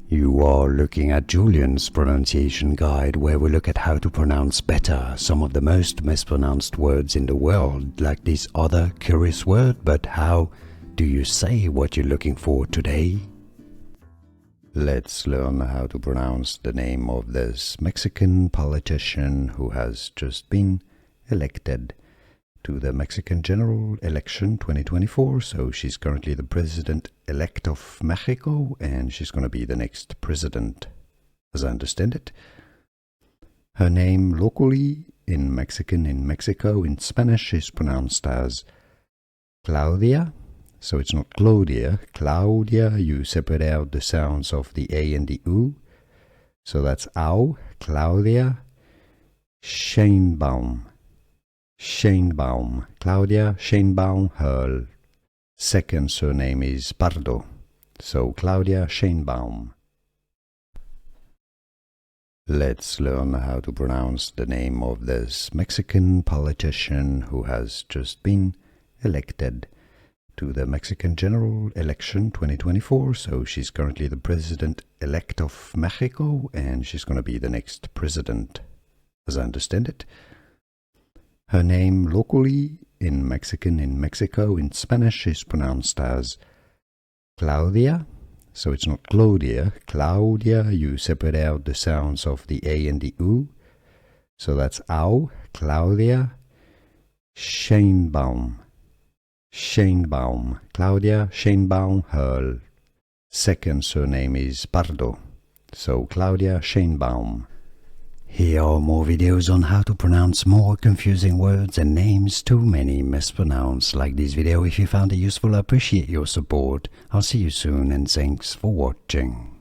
You are looking at Julian's pronunciation guide, where we look at how to pronounce better some of the most mispronounced words in the world, like this other curious word. But how do you say what you're looking for today? Let's learn how to pronounce the name of this Mexican politician who has just been elected to the Mexican general election 2024. So she's currently the president-elect of Mexico, and she's going to be the next president, as I understand it. Her name locally in Mexico, in Spanish, is pronounced as Claudia. So it's not Claudia. Claudia, you separate out the sounds of the A and the U. So that's Au, Claudia Sheinbaum. Claudia Sheinbaum. Her second surname is Pardo. So Claudia Sheinbaum. Let's learn how to pronounce the name of this Mexican politician who has just been elected to the Mexican general election 2024. So she's currently the president-elect of Mexico, and she's going to be the next president, as I understand it. Her name locally in Mexico, in Spanish, is pronounced as Claudia. So it's not Claudia. Claudia, you separate out the sounds of the A and the U. So that's Au, Claudia Sheinbaum. Claudia Sheinbaum. Her second surname is Pardo. So Claudia Sheinbaum. Here are more videos on how to pronounce more confusing words and names too many mispronounced. Like this video if you found it useful. I appreciate your support. I'll see you soon, and thanks for watching.